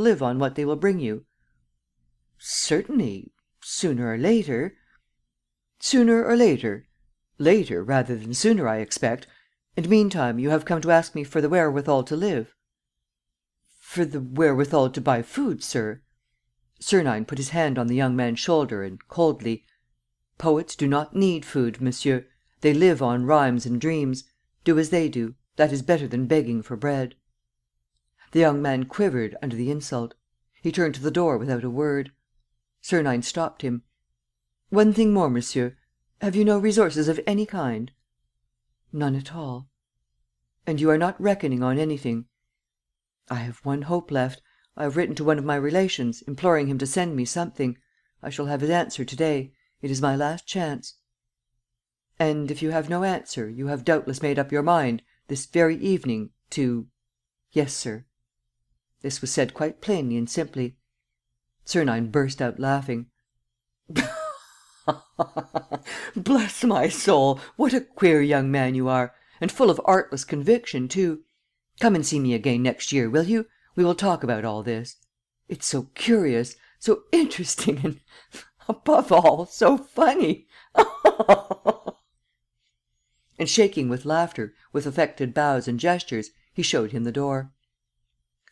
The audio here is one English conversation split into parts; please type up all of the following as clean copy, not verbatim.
live on what they will bring you?" "Certainly. Sooner or later." "Sooner or later? Later rather than sooner, I expect. And meantime you have come to ask me for the wherewithal to live?" "For the wherewithal to buy food, sir." Sernine put his hand on the young man's shoulder and, coldly: "Poets do not need food, monsieur. They live on rhymes and dreams. Do as they do. That is better than begging for bread." The young man quivered under the insult. He turned to the door without a word. Sernine stopped him: "One thing more, monsieur. Have you no resources of any kind?" "None at all." "And you are not reckoning on anything?" "I have one hope left. I have written to one of my relations, imploring him to send me something. I shall have his answer to day. It is my last chance." "And, if you have no answer, you have doubtless made up your mind, this very evening, to—" "Yes, sir." This was said quite plainly and simply. Sernine burst out laughing: "Bless my soul, what a queer young man you are! And full of artless conviction too! Come and see me again next year, will you? We will talk about all this. It's so curious, so interesting and, above all, so funny!" And, shaking with laughter, with affected bows and gestures, he showed him the door.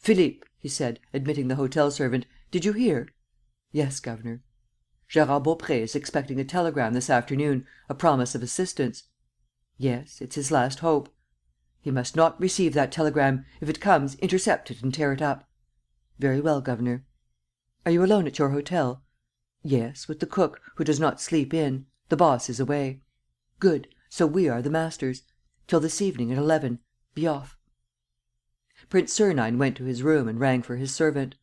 "Philippe," he said, admitting the hotel servant, "did you hear?" "Yes, governor." "Gérard Baupré is expecting a telegram this afternoon, a promise of assistance." "Yes, it's his last hope." "He must not receive that telegram. If it comes, intercept it and tear it up." "Very well, governor." "Are you alone at your hotel?" "Yes, with the cook, who does not sleep in. The boss is away." "Good. So we are the masters. Till this evening, at 11. Be off." Prince Sernine went to his room and rang for his servant: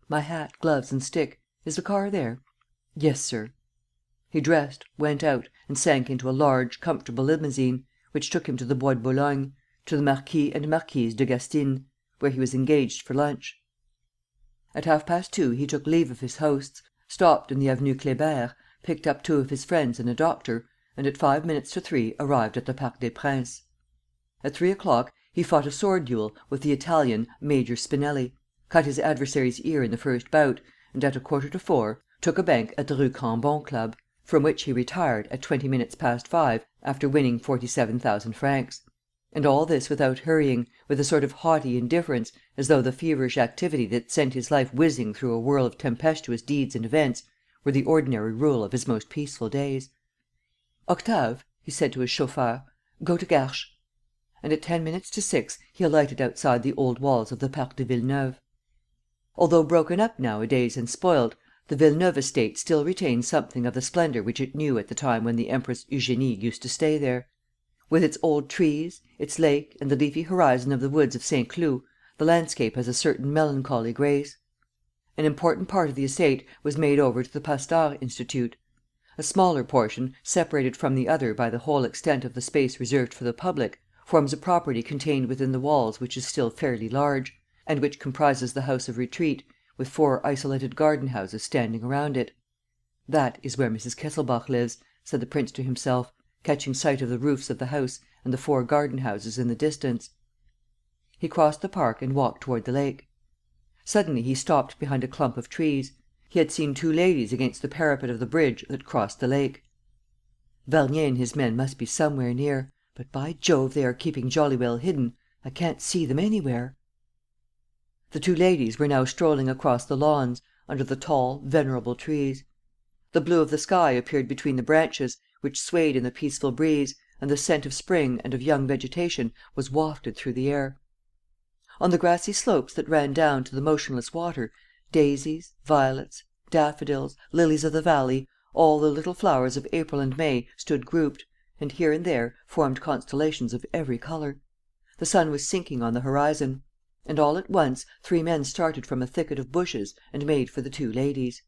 "My hat, gloves and stick. Is the car there?" "Yes, sir." He dressed, went out and sank into a large, comfortable limousine, which took him to the Bois de Boulogne, to the Marquis and Marquise de Gastyne's, where he was engaged for lunch. At 2:30 he took leave of his hosts, stopped in the Avenue Kléber, picked up two of his friends and a doctor, and at 3:05 arrived at the Parc des Princes. At 3 o'clock he fought a sword duel with the Italian Major Spinelli, cut his adversary's ear in the first bout, and at 3:45 took a bank at the Rue Cambon Club, from which he retired at 5:20 after winning 47,000 francs. And all this without hurrying, with a sort of haughty indifference, as though the feverish activity that sent his life whizzing through a whirl of tempestuous deeds and events were the ordinary rule of his most peaceful days. "Octave," he said to his chauffeur, "go to Garches." And at 6:10 he alighted outside the old walls of the Parc de Villeneuve. Although broken up nowadays and spoilt, the Villeneuve estate still retains something of the splendor which it knew at the time when the Empress Eugénie used to stay there. With its old trees, its lake and the leafy horizon of the woods of Saint Cloud, the landscape has a certain melancholy grace. An important part of the estate was made over to the Pasteur Institute. A smaller portion, separated from the other by the whole extent of the space reserved for the public, forms a property contained within the walls which is still fairly large, and which comprises the house of retreat, with 4 isolated garden houses standing around it. "That is where Mrs. Kesselbach lives," said the prince to himself, catching sight of the roofs of the house and the 4 garden houses in the distance. He crossed the park and walked toward the lake. Suddenly he stopped behind a clump of trees. He had seen 2 ladies against the parapet of the bridge that crossed the lake. "Varnier and his men must be somewhere near. But, by Jove, they are keeping jolly well hidden. I can't see them anywhere." The 2 ladies were now strolling across the lawns, under the tall, venerable trees. The blue of the sky appeared between the branches, which swayed in the peaceful breeze, and the scent of spring and of young vegetation was wafted through the air. On the grassy slopes that ran down to the motionless water, daisies, violets, daffodils, lilies of the valley, all the little flowers of April and May stood grouped, and here and there formed constellations of every colour. The sun was sinking on the horizon. And all at once 3 men started from a thicket of bushes and made for the 2 ladies.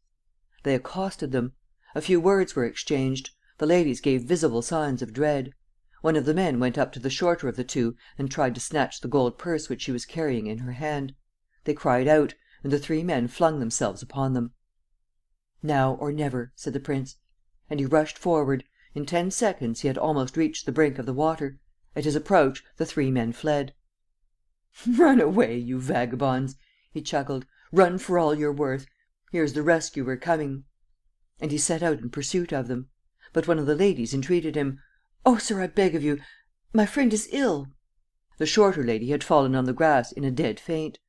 They accosted them. A few words were exchanged. The ladies gave visible signs of dread. One of the men went up to the shorter of the 2 and tried to snatch the gold purse which she was carrying in her hand. They cried out, and the 3 men flung themselves upon them. "Now or never," said the prince. And he rushed forward. In 10 seconds he had almost reached the brink of the water. At his approach the 3 men fled. "Run away, you vagabonds!" he chuckled. Run for all you're worth. Here's the rescuer coming." And he set out in pursuit of them. But one of the ladies entreated him: "Oh, sir, I beg of you. My friend is ill." The shorter lady had fallen on the grass in a dead faint.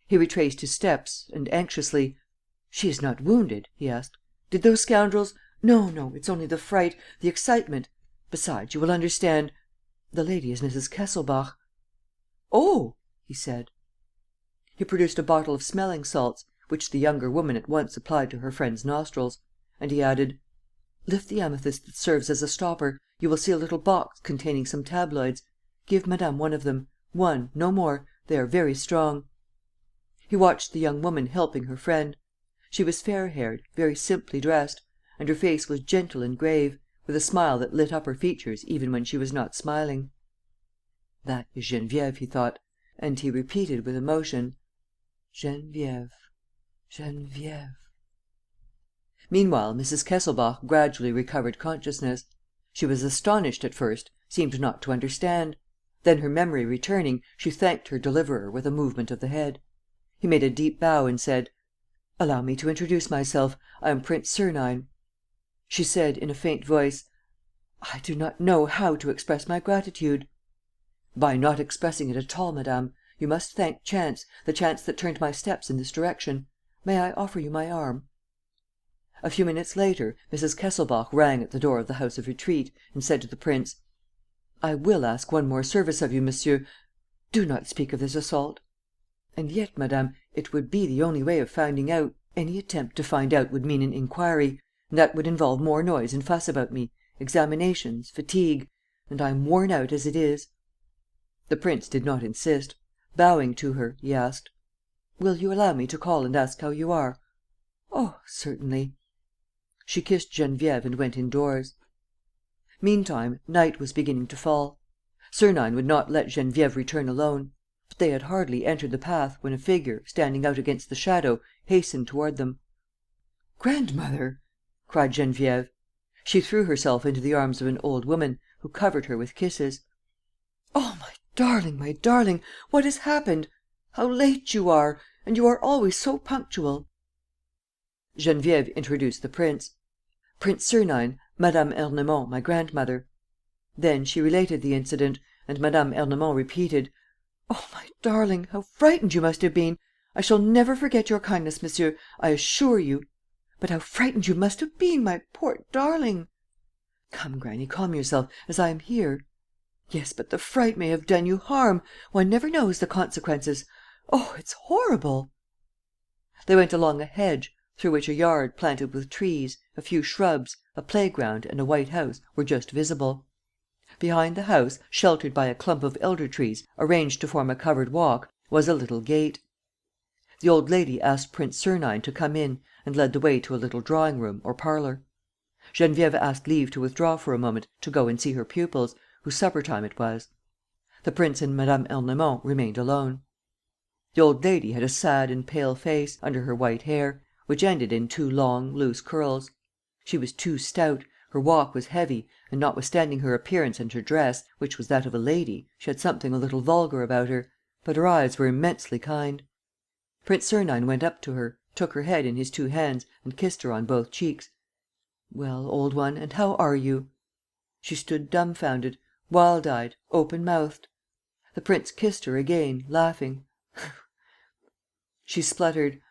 He retraced his steps and, anxiously: "She is not wounded?" he asked. "Did those scoundrels—" "No, no, it's only the fright, the excitement. Besides, you will understand. The lady is Mrs. Kesselbach." "Oh!" he said. He produced a bottle of smelling salts, which the younger woman at once applied to her friend's nostrils. And he added: "Lift the amethyst that serves as a stopper. You will see a little box containing some tabloids. Give madame one of them. One, no more. They are very strong." He watched the young woman helping her friend. She was fair haired, very simply dressed; and her face was gentle and grave, with a smile that lit up her features even when she was not smiling. "That is Geneviève," he thought. And he repeated, with emotion: "Geneviève, Geneviève." Meanwhile, Mrs. Kesselbach gradually recovered consciousness. She was astonished at first, seemed not to understand. Then, her memory returning, she thanked her deliverer with a movement of the head. He made a deep bow and said: "Allow me to introduce myself. I am Prince Sernine." She said, in a faint voice: "I do not know how to express my gratitude." "By not expressing it at all, madame. You must thank chance, the chance that turned my steps in this direction. May I offer you my arm?" A few minutes later, Mrs. Kesselbach rang at the door of the House of Retreat and said to the prince: "I will ask one more service of you, monsieur. Do not speak of this assault." "And yet, madame, it would be the only way of finding out. Any attempt to find out would mean an inquiry; and that would involve more noise and fuss about me, examinations, fatigue; and I am worn out as it is." The prince did not insist. Bowing to her, he asked: "Will you allow me to call and ask how you are?" "Oh, certainly." She kissed Geneviève and went indoors. Meantime, night was beginning to fall. Sernine would not let Geneviève return alone. But they had hardly entered the path when a figure, standing out against the shadow, hastened toward them. "Grandmother!" cried Geneviève. She threw herself into the arms of an old woman, who covered her with kisses. "Oh, my darling, what has happened? How late you are! And you are always so punctual." Geneviève introduced the prince: "Prince Sernine, Madame Ernemont, my grandmother." Then she related the incident; and Madame Ernemont repeated: "Oh, my darling, how frightened you must have been! I shall never forget your kindness, monsieur, I assure you. But how frightened you must have been, my poor darling!" "Come, Granny, calm yourself, as I am here." "Yes, but the fright may have done you harm. One never knows the consequences. Oh, it's horrible!" They went along a hedge, through which a yard planted with trees, a few shrubs, a playground and a white house were just visible. Behind the house, sheltered by a clump of elder trees arranged to form a covered walk, was a little gate. The old lady asked Prince Sernine to come in and led the way to a little drawing room or parlour. Geneviève asked leave to withdraw for a moment to go and see her pupils, whose supper time it was. The prince and Madame Ernemont remained alone. The old lady had a sad and pale face, under her white hair, which ended in two long, loose curls. She was too stout, her walk was heavy and, notwithstanding her appearance and her dress, which was that of a lady, she had something a little vulgar about her, but her eyes were immensely kind. Prince Sernine went up to her, took her head in his two hands and kissed her on both cheeks. "Well, old one, and how are you?" She stood dumbfounded, wild-eyed, open-mouthed. The prince kissed her again, laughing. She spluttered: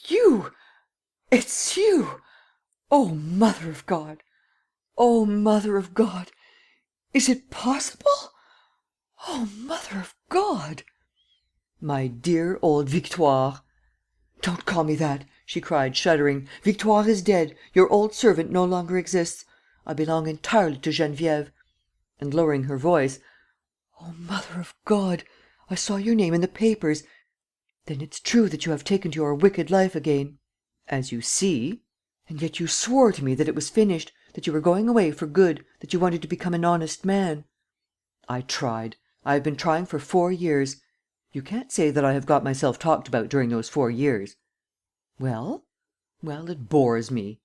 "You! It's you! Oh, Mother of God! Oh, Mother of God! Is it possible? Oh, Mother of God!" "My dear old Victoire!" "Don't call me that!" she cried, shuddering. "Victoire is dead. Your old servant no longer exists. I belong entirely to Geneviève." And, lowering her voice: "Oh, Mother of God, I saw your name in the papers. Then it's true that you have taken to your wicked life again?" "As you see." "And yet you swore to me that it was finished, that you were going away for good, that you wanted to become an honest man." "I tried. I have been trying for 4 years. You can't say that I have got myself talked about during those 4 years." "Well?" "Well, it bores me."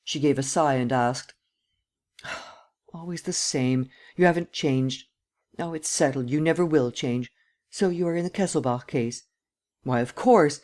She gave a sigh and asked: "Always the same. You haven't changed. Oh, it's settled, you never will change. So you are in the Kesselbach case?" "Why, of course.